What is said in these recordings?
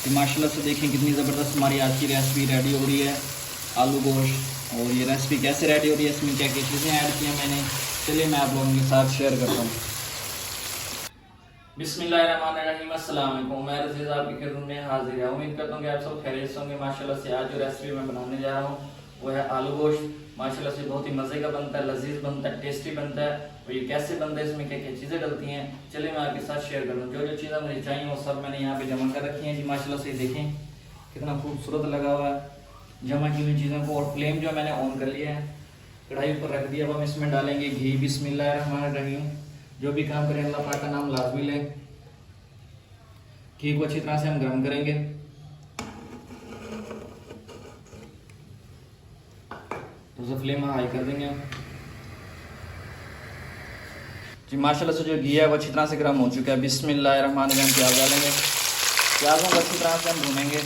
कि माशाल्लाह से देखें कितनी ज़बरदस्त हमारी आज की रेसिपी रेडी हो रही है, आलू गोश्त। और ये रेसिपी कैसे रेडी हो रही है, इसमें क्या क्या चीज़ें ऐड की हैं मैंने, चलिए मैं आप लोगों के साथ शेयर करता हूँ। बिस्मिल्लाहिर्रहमानिर्रहीम, अस्सलाम वालेकुम। मैं रज़ीज़ आपकी खिदमत में हाजिर है। उम्मीद करता हूँ कि आप सब खैरियत से होंगे। माशाल्लाह से आज जो रेसिपी मैं बनाने जा रहा हूँ वो है आलू गोश्त। माशाल्लाह से बहुत ही मज़े का बनता है, लजीज बनता है, टेस्टी बनता है। और ये कैसे बनता है, इसमें क्या क्या चीज़ें डलती हैं, चलिए मैं आपके साथ शेयर कर दूँ। जो जो चीज़ें मुझे चाहिए वो सब मैंने यहाँ पे जमा कर रखी हैं जी। माशाल्लाह से देखें कितना खूबसूरत लगा हुआ है जमा की हुई चीज़ों को। और फ्लेम जो मैंने ऑन कर लिया है, कढ़ाई पर रख दिया। अब हम इसमें डालेंगे घी। बिस्मिल्लाहिर्रहमानिर्रहीम। जो भी काम करें अल्लाह पाक का नाम लाजमी लें। घी को अच्छी तरह से हम गर्म करेंगे। तो फ्लेम हाई कर देंगे जी। माशाल्लाह से जो घी है वो अच्छी तरह से गर्म हो चुका है। बिस्मिल्लाहिर्रहमानिर्रहीम। प्याज डालेंगे। प्याजों को अच्छी तरह से हम भूनेंगे।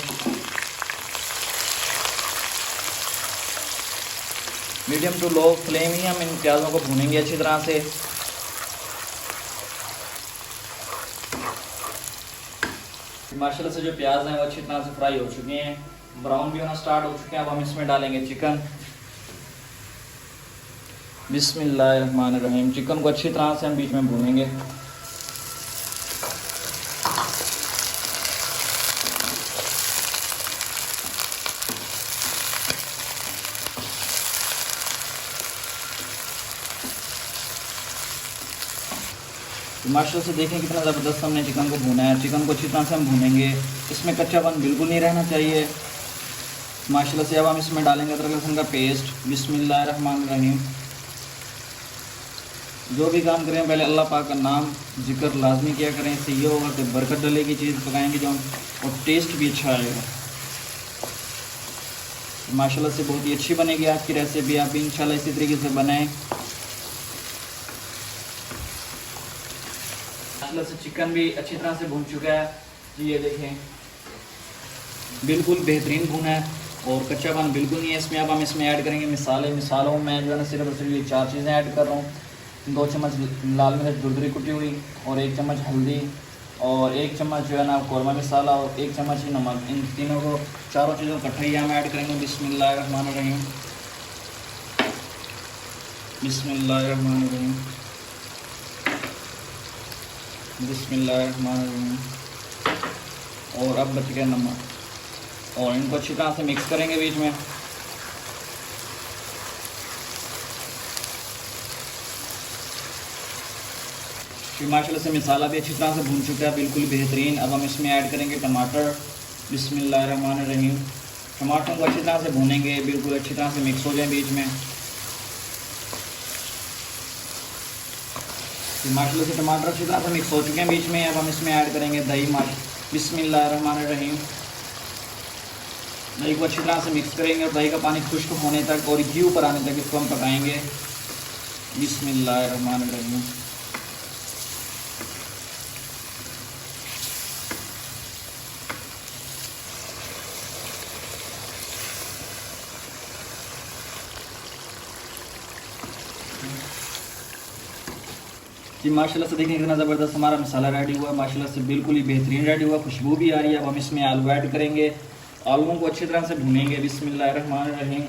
मीडियम टू लो फ्लेम ही हम इन प्याजों को भूनेंगे अच्छी तरह से। माशाल्लाह से जो प्याज हैं वो अच्छी तरह से फ्राई हो चुके हैं, ब्राउन भी होना स्टार्ट हो चुके हैं। अब हम इसमें डालेंगे चिकन। बिस्मिल्लाहिर्रहमानिर्रहीम। चिकन को अच्छी तरह से हम बीच में भूनेंगे। माशाल्लाह से देखें कितना ज़बरदस्त हमने चिकन को भूना है। चिकन को अच्छी तरह से हम भूनेंगे, इसमें कच्चापन बिल्कुल नहीं रहना चाहिए। माशाल्लाह से अब हम इसमें डालेंगे अदरक लहसुन का पेस्ट। बिस्मिल्लाहिर्रहमानिर्रहीम। जो भी काम करें पहले अल्लाह पाक का नाम जिक्र लाजमी किया करें। इससे ये होगा कि बरकत डलेगी चीज़ पकाएंगे जो हम, और टेस्ट भी अच्छा आएगा। माशाल्लाह से बहुत ही अच्छी बनेगी आज की रेसिपी। आप भी इंशाल्लाह इसी तरीके से बनाएं। माशाल्लाह से चिकन भी अच्छी तरह से भून चुका है जी। ये देखें बिल्कुल बेहतरीन भुना है और कच्चापन बिल्कुल नहीं है इसमें। अब हम इसमें ऐड करेंगे मसाले। मसालों में जो है ना सिर्फ ये 4 चीज़ें ऐड कर रहा हूँ। 2 चम्मच लाल मिर्च दुरदरी कुटी हुई, और 1 चम्मच हल्दी, और 1 चम्मच जो है ना कौरमा मसाला, और 1 चम्मच ही नमक। इन तीनों को, चारों चीज़ों को इकट्ठा ही हम ऐड करेंगे। बिस्मिल्लाहिर्रहमानिर्रहीम। बिस्मिल्लाहिर्रहमानिर्रहीम। बिस्मिल्लाहिर्रहमानिर्रहीम। और अब बच गया नमक, और इनको अच्छी तरह से मिक्स करेंगे बीच में। माशाल्लाह से मसाला भी अच्छी तरह से भून चुका है, बिल्कुल बेहतरीन। अब हम इसमें ऐड करेंगे टमाटर। बिस्मिल्लाहिर्रहमानिर्रहीम। टमाटरों को अच्छी तरह से भूनेंगे, बिल्कुल अच्छी तरह से मिक्स हो जाए बीच में। माशाल्लाह से टमाटर अच्छी तरह से मिक्स हो चुके हैं बीच में। अब हम इसमें ऐड करेंगे दही। बिस्मिल्लाहिर्रहमानिर्रहीम। दही को अच्छी तरह से मिक्स करेंगे और दही का पानी खुश्क होने तक और घी ऊपर आने तक इसको हम पकाएंगे। बिस्मिल्लाहिर्रहमानिर्रहीम। जी माशाल्लाह से देखिए कितना ज़बरदस्त हमारा मसाला रेडी हुआ। माशाल्लाह से बिल्कुल ही बेहतरीन रेडी हुआ, खुशबू भी आ रही है। अब हम इसमें आलू ऐड करेंगे। आलूओं को अच्छी तरह से भूनेंगे। बिस्मिल्लाहिर्रहमानिर्रहीम।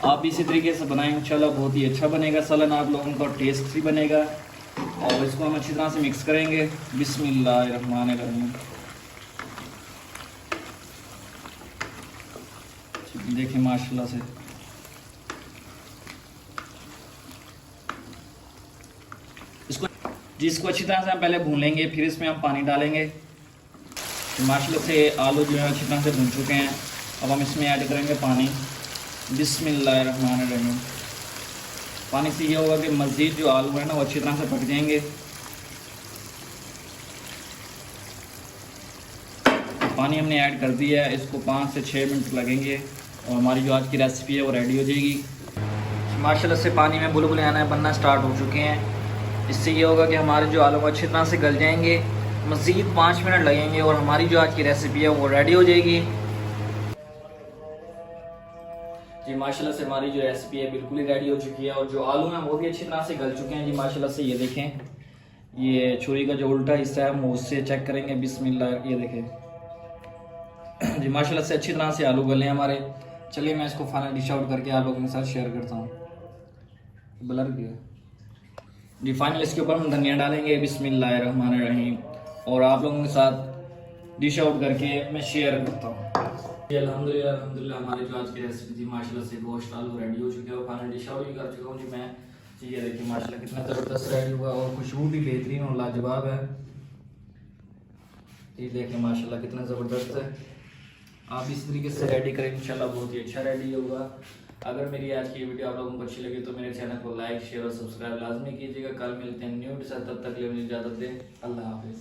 आप भी इसी तरीके से बनाएं, इंशाल्लाह बहुत ही अच्छा बनेगा सालन आप लोगों का, टेस्ट भी बनेगा। और इसको हम अच्छी तरह से मिक्स करेंगे। बिस्मिल्लाहिर्रहमानिर्रहीम। देखिए माशाल्लाह से इसको अच्छी तरह से हम पहले भून लेंगे, फिर इसमें हम पानी डालेंगे। तो माशाल्लाह से आलू जो है अच्छी तरह से भून चुके हैं। अब हम इसमें ऐड करेंगे पानी। बिस्मिल्लाहिर्रहमानिर्रहीम। पानी से ये होगा कि मज़ीद जो आलू है ना वो अच्छी तरह से पक जाएंगे। तो पानी हमने ऐड कर दिया है, इसको 5 से 6 मिनट लगेंगे और हमारी जो आज की रेसिपी है वो रेडी हो जाएगी। माशाल्लाह से पानी में बुलबुले आना बनना स्टार्ट हो चुके हैं। इससे ये होगा कि हमारे जो आलू अच्छी तरह से गल जाएंगे। मज़ीद 5 मिनट लगेंगे और हमारी जो आज की रेसिपी है वो रेडी हो जाएगी जी। माशाल्लाह से हमारी जो रेसिपी है बिल्कुल ही रेडी हो चुकी है और जो आलू हैं वो भी अच्छी तरह से गल चुके हैं जी। माशाल्लाह से ये देखें, ये छुरी का जो उल्टा हिस्सा है हम उससे चेक करेंगे। बिस्मिल्लाह, ये देखें जी माशाल्लाह से अच्छी तरह से आलू गले हैं हमारे। चलिए मैं इसको फाइनल डिश आउट करके आप लोगों के साथ शेयर करता हूँ। ब्लर किया जी। फाइनल इसके ऊपर हम धनिया डालेंगे, बिस्मिल्लाहिर्रहमानिर्रहीम, और आप लोगों के साथ डिश आउट करके मैं शेयर करता हूँ। अल्हम्दुलिल्लाह अल्हम्दुलिल्लाह हमारी जो आज की रेसिपी थी माशाल्लाह से गोश्त आलू रेडी हो चुके हैं और फाइनल डिश आउट भी कर चुका हूँ जी मैं। ये देखिए माशाल्लाह कितना ज़बरदस्त रेडी हुआ और खुशबू भी बेहतरीन और लाजवाब है। ये देखिए माशाल्लाह कितना ज़बरदस्त है। आप इस तरीके से रेडी करें इंशाल्लाह बहुत ही अच्छा रेडी होगा। अगर मेरी आज की वीडियो आप लोगों को अच्छी लगी तो मेरे चैनल को लाइक शेयर और सब्सक्राइब लाजमी कीजिएगा। कल मिलते हैं न्यू डिश, तब तक के लिए मुझे इजाज़त दें। अल्लाह हाफिज़।